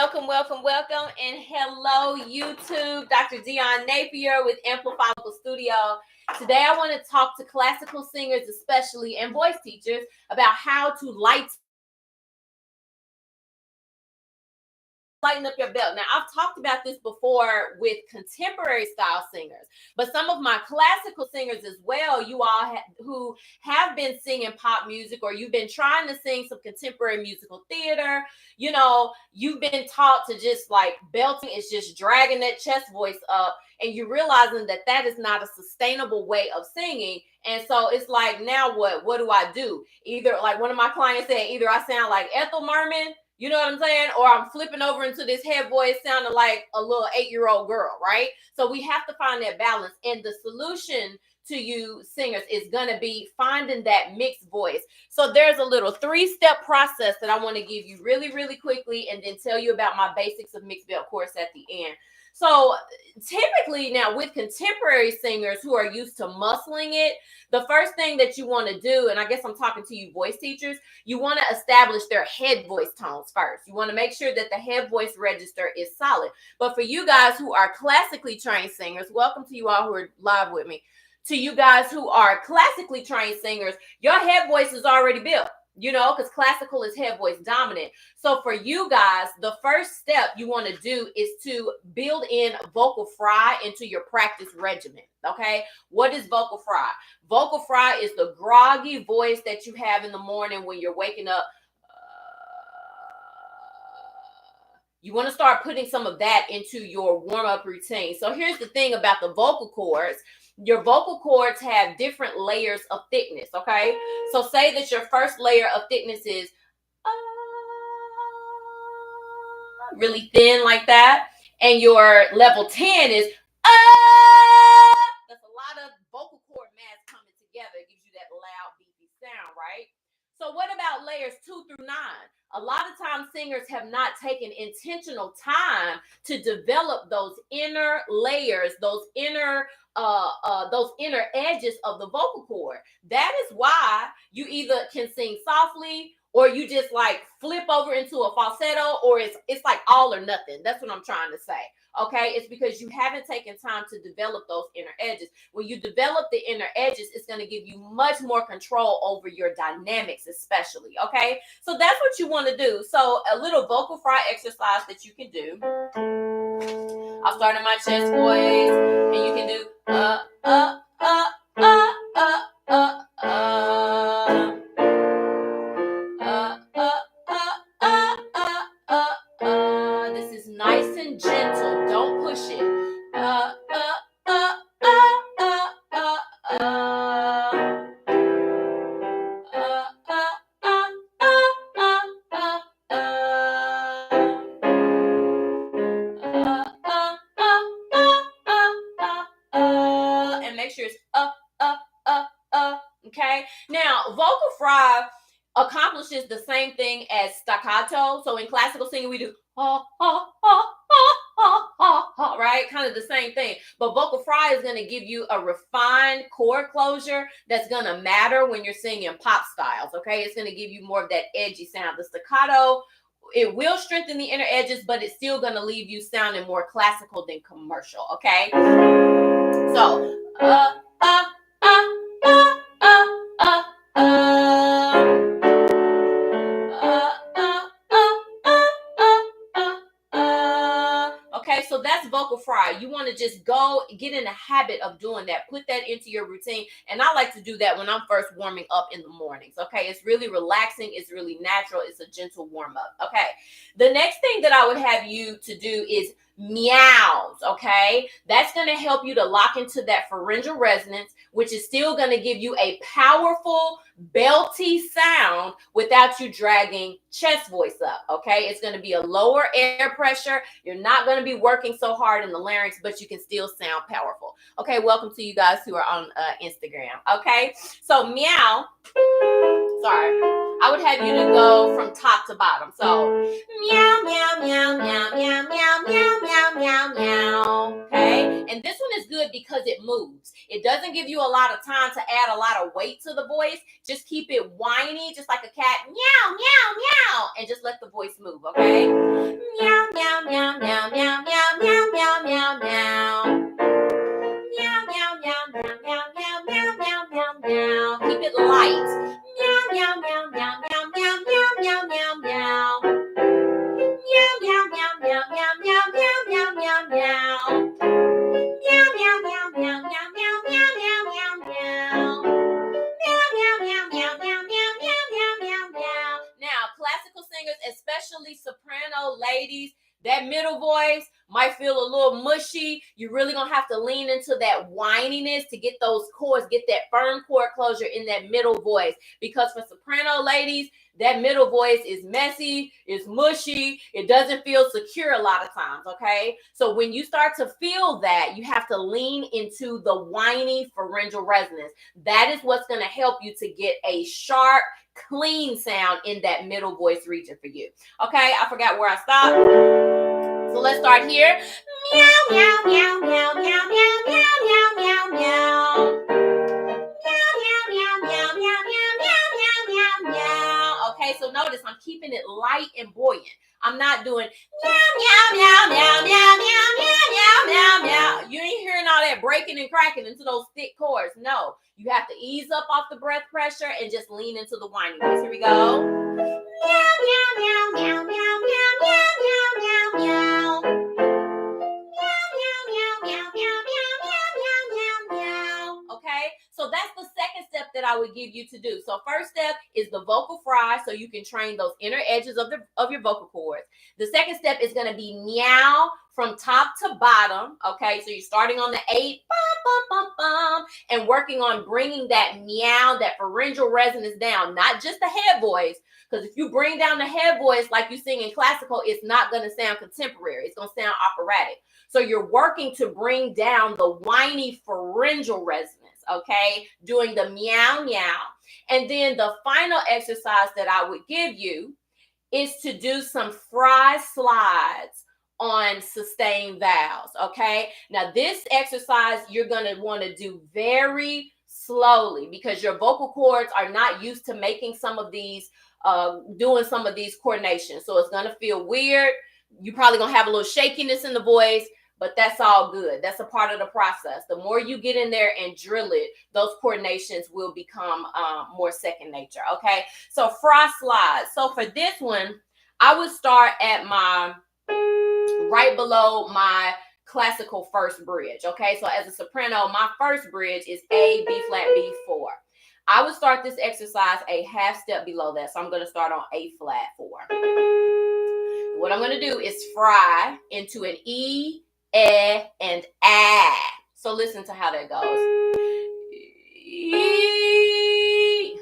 welcome, and hello, YouTube. Dr. Dion Napier with Amplify Vocal Studio. Today, I want to talk to classical singers, especially, and voice teachers about how to lighten up your belt. Now, I've talked about this before with contemporary style singers, but some of my classical singers as well, you all who have been singing pop music, or you've been trying to sing some contemporary musical theater, you've been taught to just like belting is just dragging that chest voice up, and you're realizing that that is not a sustainable way of singing. And so it's like, now what do I do? Either, like one of my clients said, either I sound like Ethel Merman, you know what I'm saying? Or I'm flipping over into this head voice sounding like a little 8-year-old girl, right? So we have to find that balance. And the solution to you singers is going to be finding that mixed voice. So there's a little 3-step process that I want to give you really, really quickly, and then tell you about my basics of mixed belt course at the end. So typically now with contemporary singers who are used to muscling it, the first thing that you want to do, and I guess I'm talking to you voice teachers, you want to establish their head voice tones first. You want to make sure that the head voice register is solid. But for you guys who are classically trained singers, welcome to you all who are live with me. To you guys who are classically trained singers, your head voice is already built. Because classical is head voice dominant. So for you guys, the first step you want to do is to build in vocal fry into your practice regimen. Okay. What is vocal fry? Vocal fry is the groggy voice that you have in the morning when you're waking up. You want to start putting some of that into your warm-up routine. So here's the thing about the vocal cords. Your vocal cords have different layers of thickness, okay? So say that your first layer of thickness is really thin like that, and your level 10 is that's a lot of vocal cord mass coming together. It gives you that loud, beefy sound, right? So what about layers 2 through 9? A lot of times singers have not taken intentional time to develop those inner layers, those inner edges of the vocal cord. That is why you either can sing softly, or you just like flip over into a falsetto, or it's like all or nothing. That's what I'm trying to say. Okay, it's because you haven't taken time to develop those inner edges. When you develop the inner edges, it's going to give you much more control over your dynamics, especially. Okay, so that's what you want to do. So a little vocal fry exercise that you can do. I'll start in my chest voice, and you can do This is nice and gentle. Don't push it. And make sure it's okay. Now, vocal fry accomplishes the same thing as staccato. So in classical singing, we do right? Kind of the same thing. But vocal fry is going to give you a refined chord closure that's going to matter when you're singing pop styles, okay? It's going to give you more of that edgy sound. The staccato, it will strengthen the inner edges, but it's still going to leave you sounding more classical than commercial, okay? So, okay, so that's vocal fry. You want to just go get in the habit of doing that. Put that into your routine. And I like to do that when I'm first warming up in the mornings. Okay, it's really relaxing. It's really natural. It's a gentle warm up. Okay, the next thing that I would have you to do is meows. Okay, that's going to help you to lock into that pharyngeal resonance, which is still going to give you a powerful belty sound without you dragging chest voice up. Okay, it's going to be a lower air pressure. You're not going to be working so hard in the larynx, but you can still sound powerful. Okay, welcome to you guys who are on Instagram. Okay, so meow, sorry, I would have you to go from top to bottom. So meow, meow, meow, meow, meow, meow, meow, meow, meow, meow. Okay, and this one is good because it moves. It doesn't give you a lot of time to add a lot of weight to the voice. Just keep it whiny, just like a cat. Meow, meow, meow, and just let the voice move. Okay, meow, meow, ladies, that middle voice might feel a little mushy. You're really going to have to lean into that whininess to get those chords, get that firm chord closure in that middle voice. Because for soprano ladies, that middle voice is messy, it's mushy, it doesn't feel secure a lot of times, okay? So when you start to feel that, you have to lean into the whiny pharyngeal resonance. That is what's going to help you to get a sharp, clean sound in that middle voice region for you. Okay, I forgot where I stopped. So let's start here. Meow, meow, meow, meow, meow, meow, meow, meow, meow, meow. Okay, so notice I'm keeping it light and buoyant. I'm not doing meow, meow, meow, meow, meow, meow, meow, meow, meow. You ain't hearing all that breaking and cracking into those thick chords. No, you have to ease up off the breath pressure and just lean into the whininess. Here we go. Meow, meow, meow, meow, meow, meow, meow, meow, meow, meow. Okay, so that's the second step that I would give you to do. So first step is the vocal fry, so you can train those inner edges of your vocal cords. The second step is going to be meow from top to bottom. Okay, so you're starting on the 8, bum, bum, bum, bum, and working on bringing that meow, that pharyngeal resonance down, not just the head voice. Because if you bring down the head voice like you sing in classical, it's not going to sound contemporary. It's going to sound operatic. So you're working to bring down the whiny pharyngeal resonance, okay? Doing the meow, meow. And then the final exercise that I would give you is to do some fry slides on sustained vowels, okay? Now, this exercise you're going to want to do very slowly because your vocal cords are not used to making some of these, doing some of these coordinations. So it's going to feel weird. You're probably going to have a little shakiness in the voice, but that's all good. That's a part of the process. The more you get in there and drill it, those coordinations will become more second nature, okay? So fry slides. So for this one, I would start at my, right below my classical first bridge, okay? So as a soprano, my first bridge is A, B flat, B4. I would start this exercise a half step below that. So I'm going to start on A flat 4. What I'm going to do is fry into an E, and A. So listen to how that goes. E,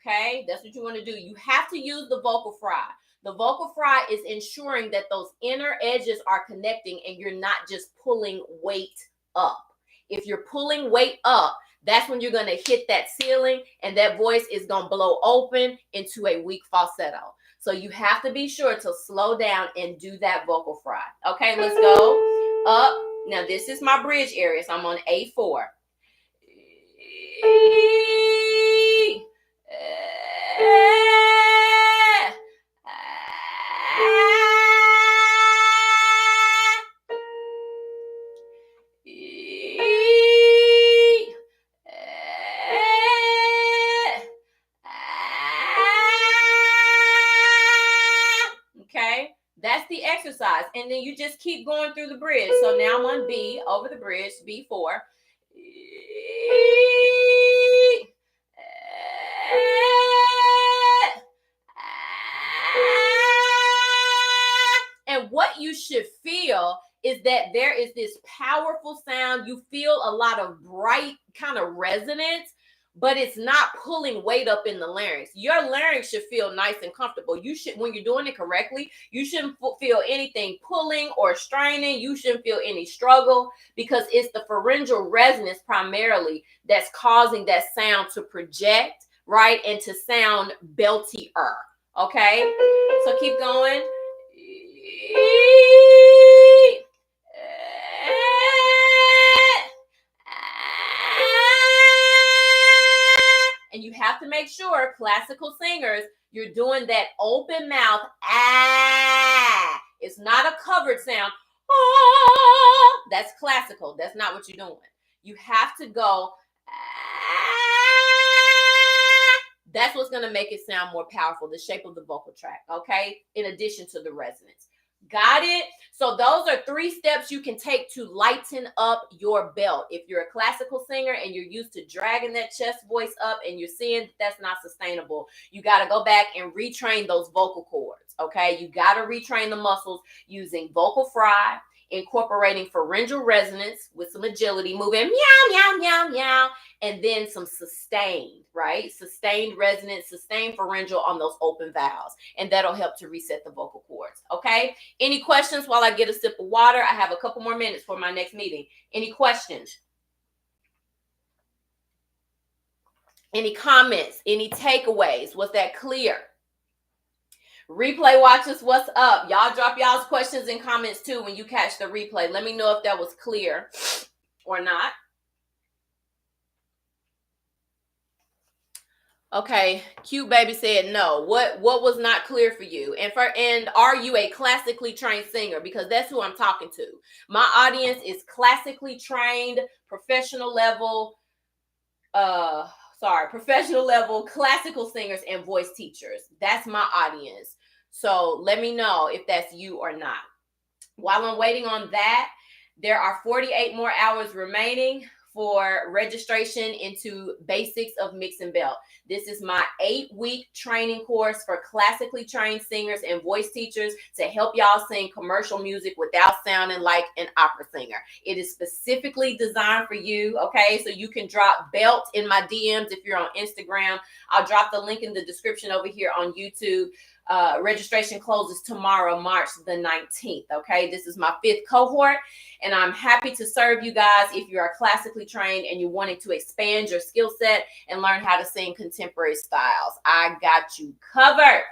okay, that's what you want to do. You have to use the vocal fry. The vocal fry is ensuring that those inner edges are connecting and you're not just pulling weight up. If you're pulling weight up, that's when you're going to hit that ceiling and that voice is going to blow open into a weak falsetto. So you have to be sure to slow down and do that vocal fry. Okay, let's go up. Now this is my bridge area, so I'm on A4. That's the exercise. And then you just keep going through the bridge. So now I'm on B, over the bridge, B4. And what you should feel is that there is this powerful sound. You feel a lot of bright kind of resonance, but it's not pulling weight up in the larynx. Your larynx should feel nice and comfortable. You should, when you're doing it correctly, you shouldn't feel anything pulling or straining. You shouldn't feel any struggle because it's the pharyngeal resonance primarily that's causing that sound to project, right? And to sound beltier, okay? So keep going. And you have to make sure, classical singers, you're doing that open mouth, ah. It's not a covered sound, ah. That's classical. That's not what you're doing. You have to go, ah. That's what's going to make it sound more powerful, the shape of the vocal tract, okay? In addition to the resonance. Got it? So those are 3 steps you can take to lighten up your belt. If you're a classical singer and you're used to dragging that chest voice up and you're seeing that's not sustainable, you got to go back and retrain those vocal cords, okay? You got to retrain the muscles using vocal fry, incorporating pharyngeal resonance with some agility, moving meow, meow, meow, meow, and then some sustained, right? Sustained resonance, sustained pharyngeal on those open vowels, and that'll help to reset the vocal cords, okay? Any questions while I get a sip of water? I have a couple more minutes for my next meeting. Any questions? Any comments? Any takeaways? Was that clear? Replay watchers, what's up? Y'all drop y'all's questions and comments too when you catch the replay. Let me know if that was clear or not. Okay, cute baby said no. What was not clear for you? And are you a classically trained singer? Because that's who I'm talking to. My audience is classically trained, professional level, professional level classical singers and voice teachers. That's my audience. So let me know if that's you or not. While I'm waiting on that, there are 48 more hours remaining for registration into Basics of Mix and Belt. This is my 8-week training course for classically trained singers and voice teachers to help y'all sing commercial music without sounding like an opera singer. It is specifically designed for you, okay? So you can drop belt in my DMs if you're on Instagram. I'll drop the link in the description over here on YouTube. Registration closes tomorrow, March the 19th. Okay, this is my 5th cohort, and I'm happy to serve you guys if you are classically trained and you're wanting to expand your skill set and learn how to sing contemporary styles. I got you covered.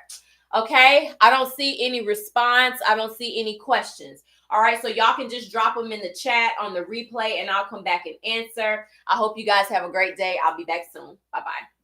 Okay, I don't see any response. I don't see any questions. All right, so y'all can just drop them in the chat on the replay and I'll come back and answer. I hope you guys have a great day. I'll be back soon. Bye-bye.